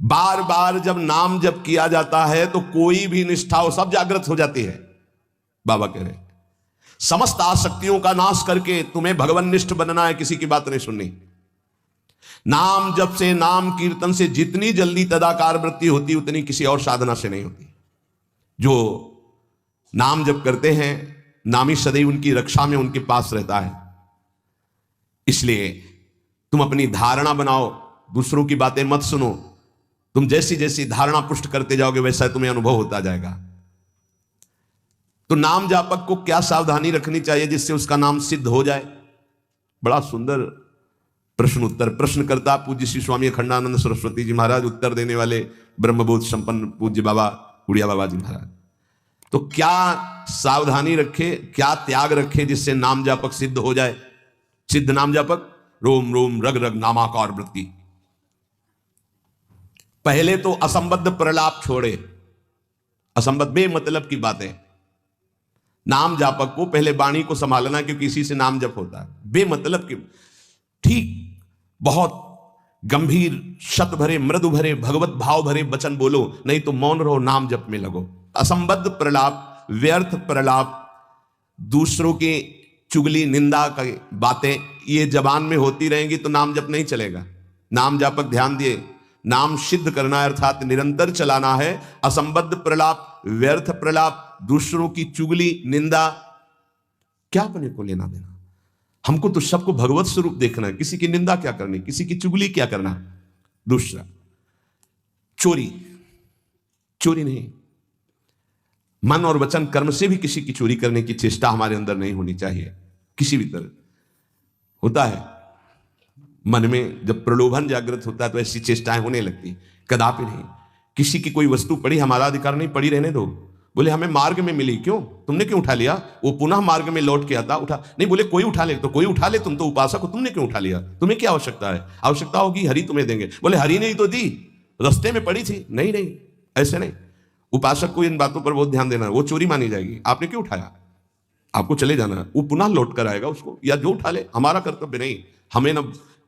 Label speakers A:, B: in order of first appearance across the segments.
A: बार बार जब नाम जप किया जाता है तो कोई भी निष्ठा हो सब जागृत हो जाती है। बाबा कह रहे समस्त आसक्तियों का नाश करके तुम्हें भगवननिष्ठ बनना है, किसी की बात नहीं सुननी। नाम जप से, नाम कीर्तन से जितनी जल्दी तदाकार वृत्ति होती उतनी किसी और साधना से नहीं होती। जो नाम जप करते हैं नामी सदैव उनकी रक्षा में उनके पास रहता है। इसलिए तुम अपनी धारणा बनाओ, दूसरों की बातें मत सुनो। तुम जैसी जैसी धारणा पुष्ट करते जाओगे वैसा तुम्हें अनुभव होता जाएगा। तो नाम जापक को क्या सावधानी रखनी चाहिए जिससे उसका नाम सिद्ध हो जाए? बड़ा सुंदर प्रश्न उत्तर प्रश्न करता पूज्य श्री स्वामी अखंडानंद सरस्वती जी महाराज, उत्तर देने वाले ब्रह्मबोध संपन्न पूज्य बाबा उड़िया बाबा जी महाराज। तो क्या सावधानी रखे, क्या त्याग रखे जिससे नाम जापक सिद्ध हो जाए? सिद्ध नाम जापक रोम रोम रग रग नामाकार वृत्ति। पहले तो असंबद्ध प्रलाप छोड़े, असंबद्ध बेमतलब की बातें। नाम जापक को पहले वाणी को संभालना, क्योंकि इसी से नाम जप होता है। बेमतलब की, ठीक बहुत गंभीर शत भरे मृदु भरे भगवत भाव भरे वचन बोलो, नहीं तो मौन रहो, नाम जप में लगो। असंबद्ध प्रलाप, व्यर्थ प्रलाप, दूसरों की चुगली निंदा की बातें ये जबान में होती रहेंगी तो नाम जप नहीं चलेगा। नाम जापक ध्यान दिए, नाम सिद्ध करना है अर्थात निरंतर चलाना है। असंबद्ध प्रलाप, व्यर्थ प्रलाप, दूसरों की चुगली निंदा, क्या अपने को लेना देना? हमको तो सबको भगवत स्वरूप देखना है। किसी की निंदा क्या करनी, किसी की चुगली क्या करना। दूसरा, चोरी, चोरी नहीं, मन और वचन कर्म से भी किसी की चोरी करने की चेष्टा हमारे अंदर नहीं होनी चाहिए। किसी भी तरह होता है मन में जब प्रलोभन जागृत होता है तो ऐसी चेष्टाएं होने लगती, कदापि नहीं। किसी की कोई वस्तु पड़ी, हमारा अधिकार नहीं, पड़ी रहने दो। बोले हमें मार्ग में मिली, क्यों तुमने क्यों उठा लिया? वो पुनः मार्ग में लौट के आता, उठा नहीं। बोले कोई उठा ले, तो कोई उठा ले, तुम तो उपासक हो, तुमने क्यों उठा लिया? तुम्हें क्या आवश्यकता है? आवश्यकता होगी हरि तुम्हें देंगे। बोले हरि ने ही तो दी, रास्ते में पड़ी थी। नहीं नहीं, ऐसे नहीं। उपासक को इन बातों पर बहुत ध्यान देना है, वो चोरी मानी जाएगी। आपने क्यों उठाया? आपको चले जाना है, वो पुनः लौट कर आएगा उसको, या जो उठा ले। हमारा कर्तव्य नहीं, हमें ना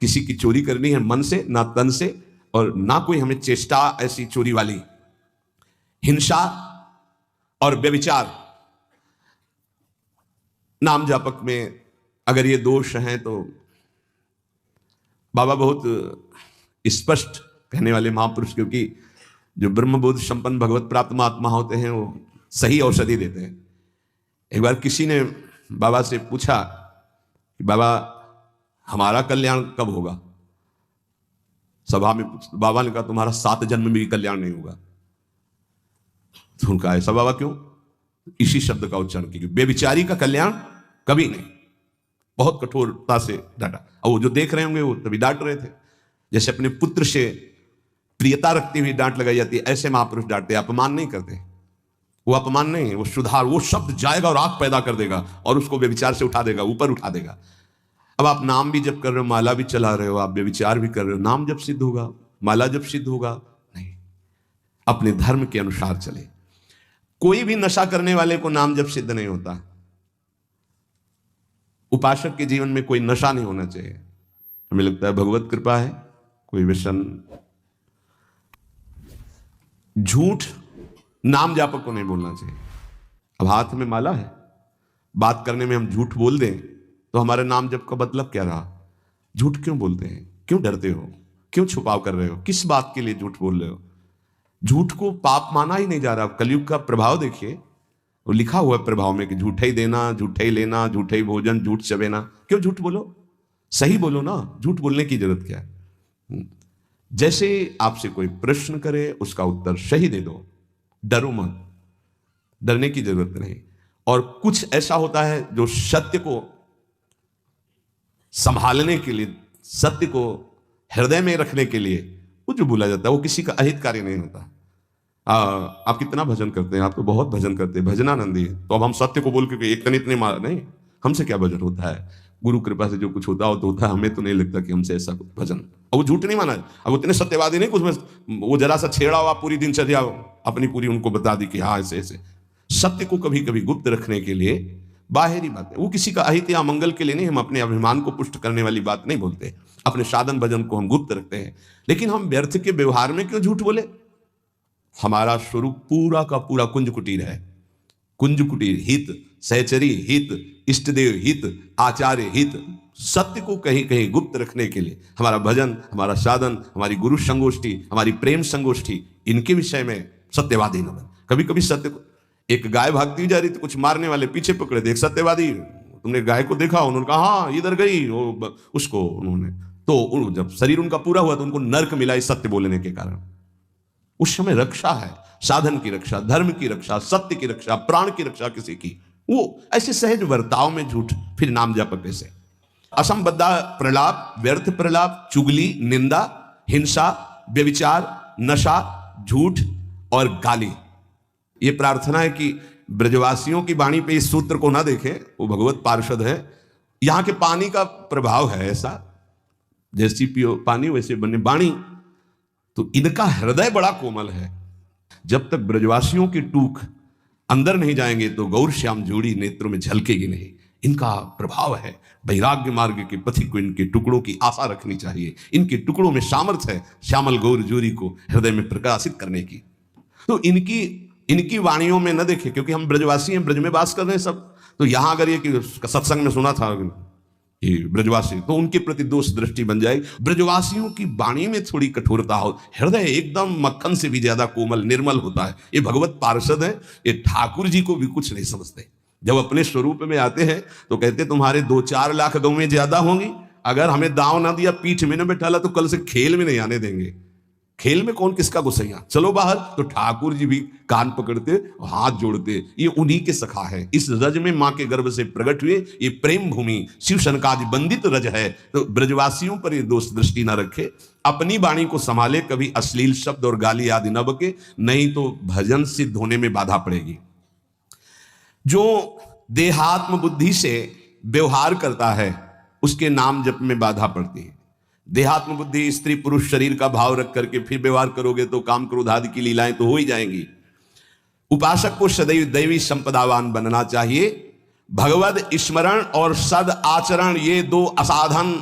A: किसी की चोरी करनी है मन से, ना तन से, और ना कोई हमें चेष्टा ऐसी चोरी वाली। हिंसा और व्यभिचार, नाम जापक में अगर ये दोष हैं तो बाबा बहुत स्पष्ट कहने वाले महापुरुष, क्योंकि जो ब्रह्मबोध संपन्न भगवत प्राप्त महात्मा होते हैं वो सही औषधि देते हैं। एक बार किसी ने बाबा से पूछा कि बाबा हमारा कल्याण कब होगा? सभा में बाबा ने कहा तुम्हारा 7 जन्म में भी कल्याण नहीं होगा। तो उनका ऐसा बाबा क्यों? इसी शब्द का उच्चारण किया, बेविचारी का कल्याण कभी नहीं। बहुत कठोरता से डांटा, और वो जो देख रहे होंगे वो तभी डांट रहे थे। जैसे अपने पुत्र से प्रियता रखती हुई डांट लगाई जाती है, ऐसे महापुरुष डांटते, अपमान नहीं करते। वो अपमान नहीं है, वो सुधार। वो शब्द जाएगा और आग पैदा कर देगा और उसको व्यभिचार से उठा देगा, ऊपर उठा देगा। अब आप नाम भी जप कर रहे हो, माला भी चला रहे हो, आप व्यभिचार भी कर रहे हो, नाम जब सिद्ध होगा? माला जब सिद्ध होगा? नहीं। अपने धर्म के अनुसार चले। कोई भी नशा करने वाले को नाम जब सिद्ध नहीं होता। उपासक के जीवन में कोई नशा नहीं होना चाहिए। हमें लगता है भगवत कृपा है, कोई व्यसन। झूठ नाम जापक को नहीं बोलना चाहिए। अब हाथ में माला है, बात करने में हम झूठ बोल दें तो हमारे नाम जप का मतलब क्या रहा? झूठ क्यों बोलते हैं? क्यों डरते हो? क्यों छुपाव कर रहे हो? किस बात के लिए झूठ बोल रहे हो? झूठ को पाप माना ही नहीं जा रहा। कलयुग का प्रभाव देखिए, वो लिखा हुआ है प्रभाव में कि झूठे ही देना, झूठे ही लेना, झूठे ही भोजन, झूठ चबेना। क्यों झूठ बोलो? सही बोलो ना, झूठ बोलने की जरूरत क्या है? जैसे आपसे कोई प्रश्न करे उसका उत्तर सही दे दो, डरो मत, डरने की जरूरत नहीं। और कुछ ऐसा होता है जो सत्य को संभालने के लिए, सत्य को हृदय में रखने के लिए वो जो बोला जाता है वो किसी का अहितकारी नहीं होता। आप कितना भजन करते हैं? आप तो बहुत भजन करते हैं, भजनानंदी है। तो अब हम सत्य को बोल के एक तनित नहीं मार, नहीं, हमसे क्या भजन होता है? गुरु कृपा से जो कुछ होता हो तो होता है। हमें तो नहीं लगता कि हमसे ऐसा कुछ भजन, और वो झूठ नहीं माना। अब उतने सत्यवादी नहीं, कुछ में वो जरा सा छेड़ा हुआ पूरी दिनचर्या अपनी पूरी उनको बता दी कि हाँ ऐसे ऐसे। सत्य को कभी कभी गुप्त रखने के लिए बाहरी बात है, वो किसी का अहित या मंगल के लिए नहीं। हम अपने अभिमान को पुष्ट करने वाली बात नहीं बोलते। अपने साधन भजन को हम गुप्त रखते हैं, लेकिन हम व्यर्थ के व्यवहार में क्यों झूठ बोले? हमारा स्वरूप पूरा का पूरा कुंज कुटीर है। कुंज कुटीर हित, सहचरी हित, इष्टदेव हित, आचार्य हित, सत्य को कहीं कहीं गुप्त रखने के लिए हमारा भजन, हमारा साधन, हमारी गुरु संगोष्ठी, हमारी प्रेम संगोष्ठी, इनके विषय में सत्यवादी न बने। कभी कभी सत्य को, एक गाय भागती जा रही तो कुछ मारने वाले पीछे पकड़े थे, एक सत्यवादी, तुमने गाय को देखा? उन्होंने कहा हाँ इधर गई, उसको उन्होंने, तो जब शरीर उनका पूरा हुआ तो उनको नर्क मिला इस सत्य बोलने के कारण। उस समय रक्षा है, साधन की रक्षा, धर्म की रक्षा, सत्य की रक्षा, प्राण की रक्षा किसी की, वो ऐसे सहज वर्ताव में झूठ, फिर नाम जप कैसे? असंबद्धा प्रलाप, व्यर्थ प्रलाप, चुगली, निंदा, हिंसा, व्यभिचार, नशा, झूठ और गाली। ये प्रार्थना है कि ब्रजवासियों की वाणी पे इस सूत्र को ना देखें, वो भगवत पार्षद है। यहां के पानी का प्रभाव है ऐसा, जैसी पियो पानी वैसे बने वाणी, तो इनका हृदय बड़ा कोमल है। जब तक ब्रजवासियों की टूक अंदर नहीं जाएंगे तो गौर श्याम जोड़ी नेत्रों में झलकेगी नहीं। इनका प्रभाव है, वैराग्य मार्ग के पथिक को इनके टुकड़ों की आशा रखनी चाहिए। इनके टुकड़ों में सामर्थ्य है श्यामल गौर जोड़ी को हृदय में प्रकाशित करने की। तो इनकी वाणियों में न देखे, क्योंकि हम ब्रजवासी हैं, ब्रज में वास कर रहे हैं सब। तो यहां अगर ये कि सत्संग में सुना था ये ब्रजवासी, तो उनके प्रति दोष दृष्टि बन जाए। ब्रजवासियों की वाणी में थोड़ी कठोरता हो, हृदय एकदम मक्खन से भी ज्यादा कोमल निर्मल होता है। ये भगवत पार्षद है, ये ठाकुर जी को भी कुछ नहीं समझते। जब अपने स्वरूप में आते हैं तो कहते तुम्हारे 2-4 लाख गौवें ज्यादा होंगी, अगर हमें दांव ना दिया, पीठ में न बैठाला, तो कल से खेल में नहीं आने देंगे। खेल में कौन किसका गुस्सैया, चलो बाहर। तो ठाकुर जी भी कान पकड़ते, हाथ जोड़ते, ये उन्हीं के सखा है। इस रज में मां के गर्भ से प्रकट हुए, ये प्रेम भूमि शिव शनकादि बंदित रज है। तो ब्रजवासियों पर ये दोष दृष्टि ना रखे, अपनी वाणी को संभाले, कभी अश्लील शब्द और गाली आदि न बके, नहीं तो भजन सिद्ध होने में बाधा पड़ेगी। जो देहात्म बुद्धि से व्यवहार करता है उसके नाम जप में बाधा पड़ती है। देहात्म बुद्धि, स्त्री पुरुष शरीर का भाव रख करके फिर व्यवहार करोगे तो काम क्रोध आदि की लीलाएं तो हो ही जाएंगी। उपासक को सदैव दैवी संपदावान बनना चाहिए। भगवद स्मरण और सद आचरण, ये 2 असाधन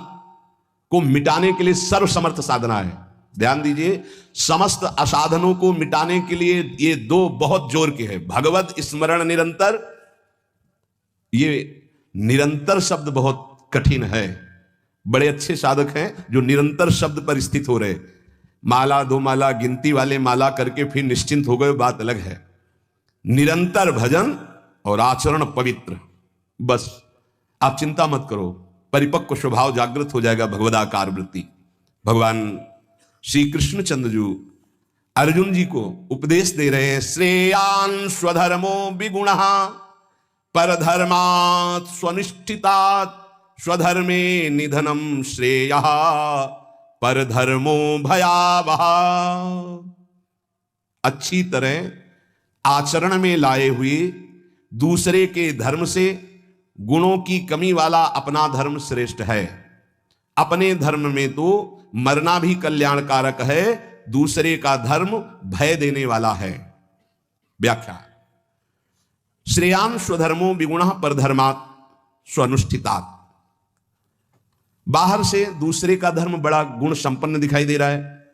A: को मिटाने के लिए सर्वसमर्थ साधना है। ध्यान दीजिए, समस्त असाधनों को मिटाने के लिए ये 2 बहुत जोर के हैं। भगवद स्मरण निरंतर, ये निरंतर शब्द बहुत कठिन है। बड़े अच्छे साधक हैं जो निरंतर शब्द पर स्थित हो रहे, माला 2 माला गिनती वाले माला करके फिर निश्चिंत हो गए, बात अलग है। निरंतर भजन और आचरण पवित्र, बस आप चिंता मत करो, परिपक्व स्वभाव जागृत हो जाएगा, भगवदाकार वृत्ति। भगवान श्री कृष्णचंद्र जी अर्जुन जी को उपदेश दे रहे हैं, श्रेयान स्वधर्मो विगुणः परधर्मात् स्वनिष्ठितात् स्वधर्मे निधनम श्रेयः परधर्मो भयावह। अच्छी तरह आचरण में लाए हुए दूसरे के धर्म से गुणों की कमी वाला अपना धर्म श्रेष्ठ है। अपने धर्म में तो मरना भी कल्याणकारक है, दूसरे का धर्म भय देने वाला है। व्याख्या, श्रेयान स्वधर्मो विगुणः परधर्मात् स्वनुष्ठितात्। बाहर से दूसरे का धर्म बड़ा गुण संपन्न दिखाई दे रहा है,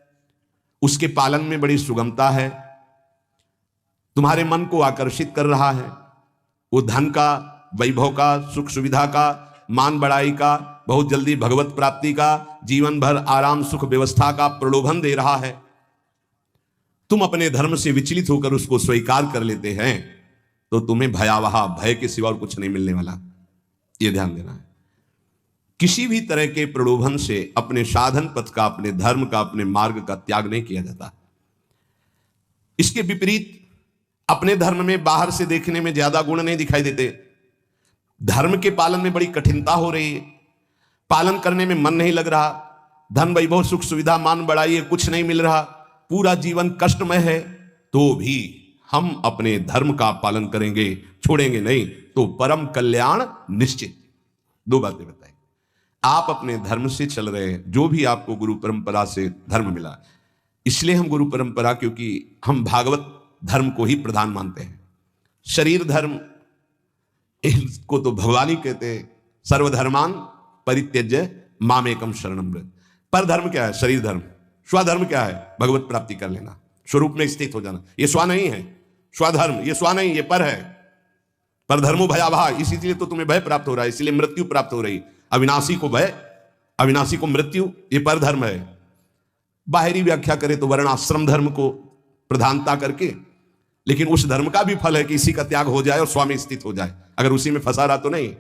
A: उसके पालन में बड़ी सुगमता है, तुम्हारे मन को आकर्षित कर रहा है। वो धन का, वैभव का, सुख सुविधा का, मान बढ़ाई का, बहुत जल्दी भगवत प्राप्ति का, जीवन भर आराम सुख व्यवस्था का प्रलोभन दे रहा है। तुम अपने धर्म से विचलित होकर उसको स्वीकार कर लेते हैं तो तुम्हें भयावह, भय के सिवा और कुछ नहीं मिलने वाला। यह ध्यान देना है। किसी भी तरह के प्रलोभन से अपने साधन पथ का, अपने धर्म का, अपने मार्ग का त्याग नहीं किया जाता। इसके विपरीत अपने धर्म में बाहर से देखने में ज्यादा गुण नहीं दिखाई देते, धर्म के पालन में बड़ी कठिनता हो रही है, पालन करने में मन नहीं लग रहा, धन वैभव सुख सुविधा मान बढ़ाई है, कुछ नहीं मिल रहा, पूरा जीवन कष्टमय है, तो भी हम अपने धर्म का पालन करेंगे, छोड़ेंगे नहीं, तो परम कल्याण निश्चित। 2 बातें बताई, आप अपने धर्म से चल रहे हैं, जो भी आपको गुरु परंपरा से धर्म मिला, इसलिए हम गुरु परंपरा, क्योंकि हम भागवत धर्म को ही प्रधान मानते हैं। शरीर धर्म इसको तो भगवान ही कहते हैं, सर्वधर्मान परित्यज्य मामेकम शरणम व्रज। पर धर्म क्या है? शरीर धर्म। स्वधर्म क्या है? भगवत प्राप्ति कर लेना, स्वरूप में स्थित हो जाना। ये स्व नहीं है, स्वधर्म ये स्व नहीं, ये पर है। पर धर्मो भयावह, इसीलिए तो तुम्हें भय प्राप्त हो रहा है, इसीलिए मृत्यु प्राप्त हो रही। अविनाशी को भय, अविनाशी को मृत्यु, ये पर धर्म है। बाहरी व्याख्या करें तो वर्णाश्रम धर्म को प्रधानता करके, लेकिन उस धर्म का भी फल है कि इसी का त्याग हो जाए और स्वामी स्थित हो जाए। अगर उसी में फंसा रहा तो नहीं।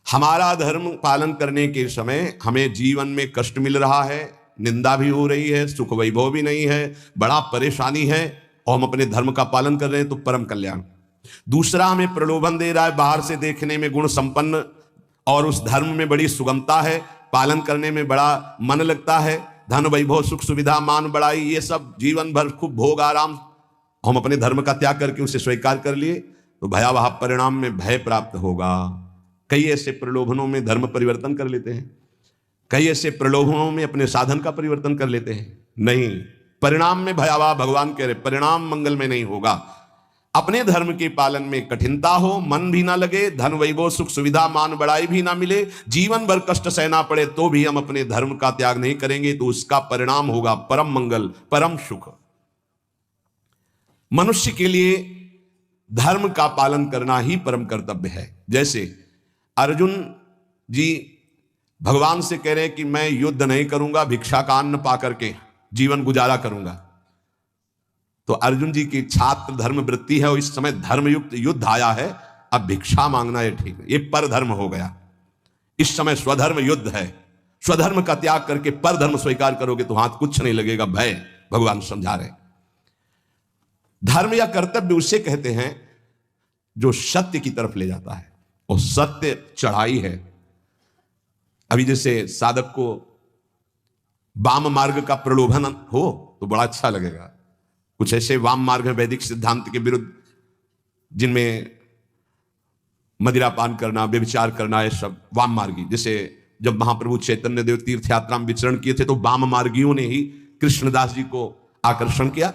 A: हमारा धर्म पालन करने के समय हमें जीवन में कष्ट मिल रहा है, निंदा भी हो रही है, सुख वैभव भी नहीं है, बड़ा परेशानी है, और हम अपने धर्म का पालन कर रहे हैं तो परम कल्याण। दूसरा हमें प्रलोभन दे रहा है, बाहर से देखने में गुण संपन्न और उस धर्म में बड़ी सुगमता है, पालन करने में बड़ा मन लगता है, धन वैभव सुख सुविधा मान बड़ाई ये सब जीवन भर खूब भोग आराम, हम अपने धर्म का त्याग करके उसे स्वीकार कर लिए तो भयावह परिणाम में भय प्राप्त होगा। कई ऐसे प्रलोभनों में धर्म परिवर्तन कर लेते हैं, कई ऐसे प्रलोभनों में अपने साधन का परिवर्तन कर लेते हैं, नहीं, परिणाम में भयावह। भगवान कह रहे परिणाम मंगल में नहीं होगा। अपने धर्म के पालन में कठिनता हो, मन भी ना लगे, धन वैभव सुख सुविधा मान बड़ाई भी ना मिले, जीवन भर कष्ट सहना पड़े, तो भी हम अपने धर्म का त्याग नहीं करेंगे, तो उसका परिणाम होगा परम मंगल, परम सुख। मनुष्य के लिए धर्म का पालन करना ही परम कर्तव्य है। जैसे अर्जुन जी भगवान से कह रहे हैं कि मैं युद्ध नहीं करूंगा, भिक्षा का अन्न पा करके जीवन गुजारा करूंगा। तो अर्जुन जी की छात्र धर्म वृत्ति है और इस समय धर्मयुक्त युद्ध आया है, अब भिक्षा मांगना ये ठीक है, ये पर धर्म हो गया। इस समय स्वधर्म युद्ध है, स्वधर्म का त्याग करके पर धर्म स्वीकार करोगे तो हाथ कुछ नहीं लगेगा, भय। भगवान समझा रहे धर्म या कर्तव्य उसे कहते हैं जो सत्य की तरफ ले जाता है, और सत्य चढ़ाई है। अभी जैसे साधक को वाम मार्ग का प्रलोभन हो तो बड़ा अच्छा लगेगा। कुछ ऐसे वाम मार्ग है वैदिक सिद्धांत के विरुद्ध, जिनमें मदिरा पान करना, व्यभिचार करना, ये सब वाम मार्गी। जैसे जब महाप्रभु चैतन्य देव तीर्थ यात्रा में विचरण किए थे तो वाम मार्गियों ने ही कृष्णदास जी को आकर्षण किया।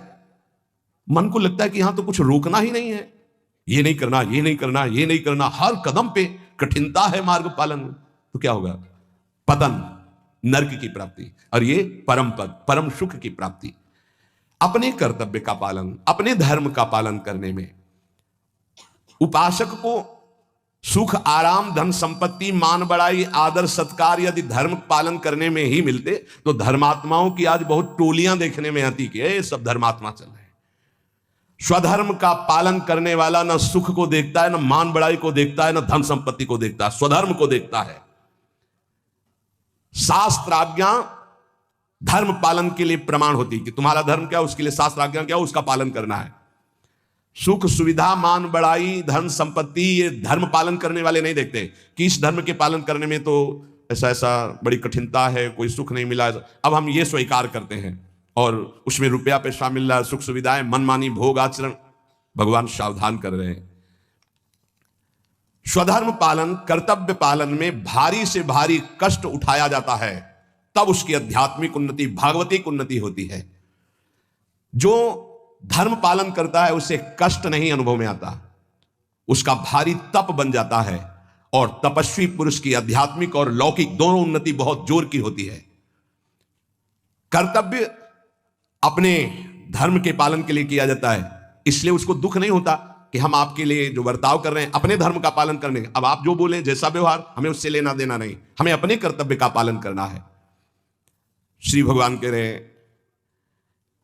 A: मन को लगता है कि यहां तो कुछ रोकना ही नहीं है, ये नहीं करना, ये नहीं करना, ये नहीं करना, हर कदम पे कठिनता है मार्ग पालन में, तो क्या होगा? पतन, नरक की प्राप्ति, और ये परम पद, परम सुख की प्राप्ति। अपने कर्तव्य का पालन, अपने धर्म का पालन करने में उपासक को सुख आराम धन संपत्ति मान बड़ाई आदर सत्कार यदि धर्म पालन करने में ही मिलते तो धर्मात्माओं की आज बहुत टोलियां देखने में आती कि ये सब धर्मात्मा चल रहे हैं। स्वधर्म का पालन करने वाला न सुख को देखता है, न मान बड़ाई को देखता है, न धन संपत्ति को देखता है, स्वधर्म को देखता है। शास्त्र आज्ञा धर्म पालन के लिए प्रमाण होती है कि तुम्हारा धर्म क्या, उसके लिए शास्त्र आज्ञा क्या, उसका पालन करना है। सुख सुविधा मान बड़ाई धन संपत्ति ये धर्म पालन करने वाले नहीं देखते कि इस धर्म के पालन करने में तो ऐसा ऐसा बड़ी कठिनता है, कोई सुख नहीं मिला, अब हम ये स्वीकार करते हैं और उसमें रुपया पैसा मिल रहा है, सुख सुविधाएं, मनमानी भोग आचरण। भगवान सावधान कर रहे हैं। स्वधर्म पालन कर्तव्य पालन में भारी से भारी कष्ट उठाया जाता है, तब उसकी आध्यात्मिक उन्नति भागवतिक उन्नति होती है। जो धर्म पालन करता है उसे कष्ट नहीं अनुभव में आता, उसका भारी तप बन जाता है, और तपस्वी पुरुष की आध्यात्मिक और लौकिक दोनों उन्नति बहुत जोर की होती है। कर्तव्य अपने धर्म के पालन के लिए किया जाता है, इसलिए उसको दुख नहीं होता कि हम आपके लिए जो बर्ताव कर रहे हैं अपने धर्म का पालन करने, अब आप जो बोले जैसा व्यवहार हमें उससे लेना देना नहीं, हमें अपने कर्तव्य का पालन करना है। श्री भगवान कह रहे हैं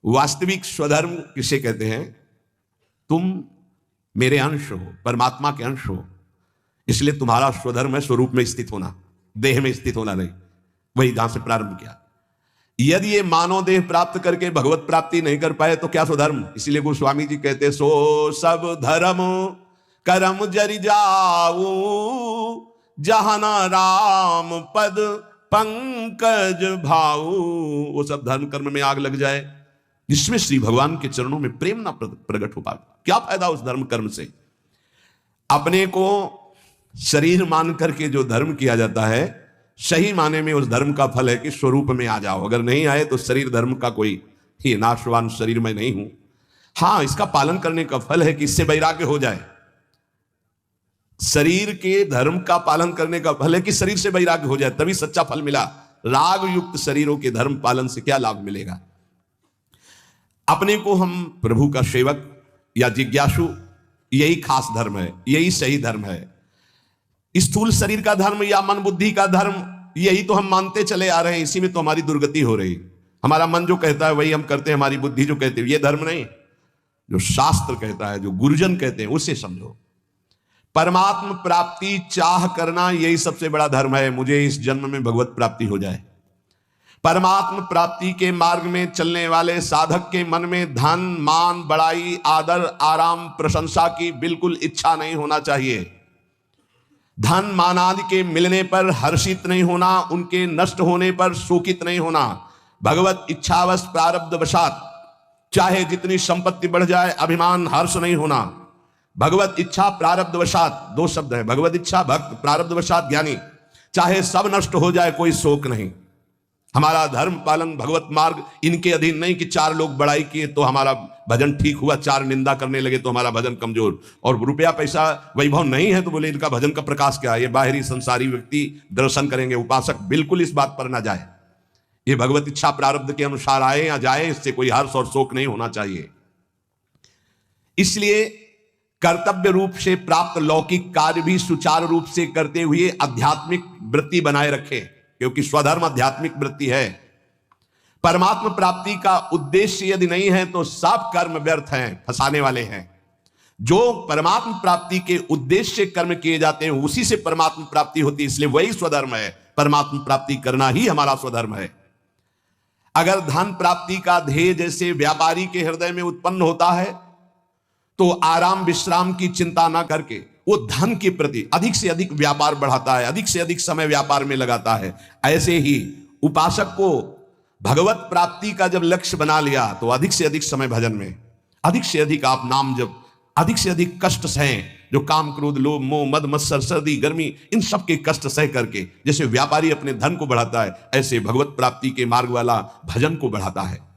A: वास्तविक स्वधर्म किसे कहते हैं? तुम मेरे अंश हो, परमात्मा के अंश हो, इसलिए तुम्हारा स्वधर्म है स्वरूप में स्थित होना, देह में स्थित होना नहीं। वही जहां से प्रारंभ किया। यदि ये मानव देह प्राप्त करके भगवत प्राप्ति नहीं कर पाए तो क्या स्वधर्म? इसीलिए गोस्वामी जी कहते सो सब धर्म करम जरि जाऊ जहाना राम पद पंकज भाऊ। वो सब धर्म कर्म में आग लग जाए जिसमें श्री भगवान के चरणों में प्रेम ना प्रकट हो पाए, क्या फायदा उस धर्म कर्म से? अपने को शरीर मान करके जो धर्म किया जाता है, सही माने में उस धर्म का फल है कि स्वरूप में आ जाओ। अगर नहीं आए तो शरीर धर्म का कोई ही नाशवान शरीर में नहीं हूं। हां, इसका पालन करने का फल है कि इससे वैराग्य हो जाए। शरीर के धर्म का पालन करने का, भले कि शरीर से वैराग्य हो जाए तभी सच्चा फल मिला। राग युक्त शरीरों के धर्म पालन से क्या लाभ मिलेगा? अपने को हम प्रभु का सेवक या जिज्ञासु, यही खास धर्म है, यही सही धर्म है। स्थूल शरीर का धर्म या मन बुद्धि का धर्म, यही तो हम मानते चले आ रहे हैं, इसी में तो हमारी दुर्गति हो रही। हमारा मन जो कहता है वही हम करते हैं, हमारी बुद्धि जो कहती है, ये धर्म नहीं। जो शास्त्र कहता है, जो गुरुजन कहते हैं, उसे समझो। परमात्म प्राप्ति चाह करना, यही सबसे बड़ा धर्म है। मुझे इस जन्म में भगवत प्राप्ति हो जाए। परमात्म प्राप्ति के मार्ग में चलने वाले साधक के मन में धन, मान, बड़ाई, आदर, आराम, प्रशंसा की बिल्कुल इच्छा नहीं होना चाहिए। धन मान आदि के मिलने पर हर्षित नहीं होना, उनके नष्ट होने पर शोकित नहीं होना। भगवत इच्छावश प्रारब्ध वशात चाहे जितनी संपत्ति बढ़ जाए, अभिमान, हर्ष नहीं होना। भगवत इच्छा प्रारब्ध वशात, दो शब्द है, भगवत इच्छा भक्त, प्रारब्ध वशात ज्ञानी। चाहे सब नष्ट हो जाए, कोई शोक नहीं। हमारा धर्म पालन, भगवत मार्ग इनके अधीन नहीं कि चार लोग बड़ाई किए तो हमारा भजन ठीक हुआ, चार निंदा करने लगे तो हमारा भजन कमजोर, और रुपया पैसा वैभव नहीं है तो बोले इनका भजन का प्रकाश क्या है। ये बाहरी संसारी व्यक्ति दर्शन करेंगे, उपासक बिल्कुल इस बात पर ना जाए। ये भगवत इच्छा प्रारब्ध के अनुसार आए या जाए, इससे कोई हर्ष और शोक नहीं होना चाहिए। इसलिए कर्तव्य रूप से प्राप्त लौकिक कार्य भी सुचारू रूप से करते हुए आध्यात्मिक वृत्ति बनाए रखे, क्योंकि स्वधर्म आध्यात्मिक वृत्ति है। परमात्मा प्राप्ति का उद्देश्य यदि नहीं है तो सब कर्म व्यर्थ हैं, फंसाने वाले हैं। जो परमात्मा प्राप्ति के उद्देश्य से कर्म किए जाते हैं उसी से परमात्मा प्राप्ति होती है, इसलिए वही स्वधर्म है। परमात्मा प्राप्ति करना ही हमारा स्वधर्म है। अगर धन प्राप्ति का ध्येय जैसे व्यापारी के हृदय में उत्पन्न होता है तो आराम विश्राम की चिंता ना करके वो धन के प्रति अधिक से अधिक व्यापार बढ़ाता है, अधिक से अधिक समय व्यापार में लगाता है। ऐसे ही उपासक को भगवत प्राप्ति का जब लक्ष्य बना लिया तो अधिक से अधिक समय भजन में, अधिक से अधिक आप नाम जप, अधिक से अधिक कष्ट सहें, जो काम, क्रोध, लोभ, मोह, मद, मत्सर, सर्दी, गर्मी, इन सब के कष्ट सह करके जैसे व्यापारी अपने धन को बढ़ाता है, ऐसे भगवत प्राप्ति के मार्ग वाला भजन को बढ़ाता है।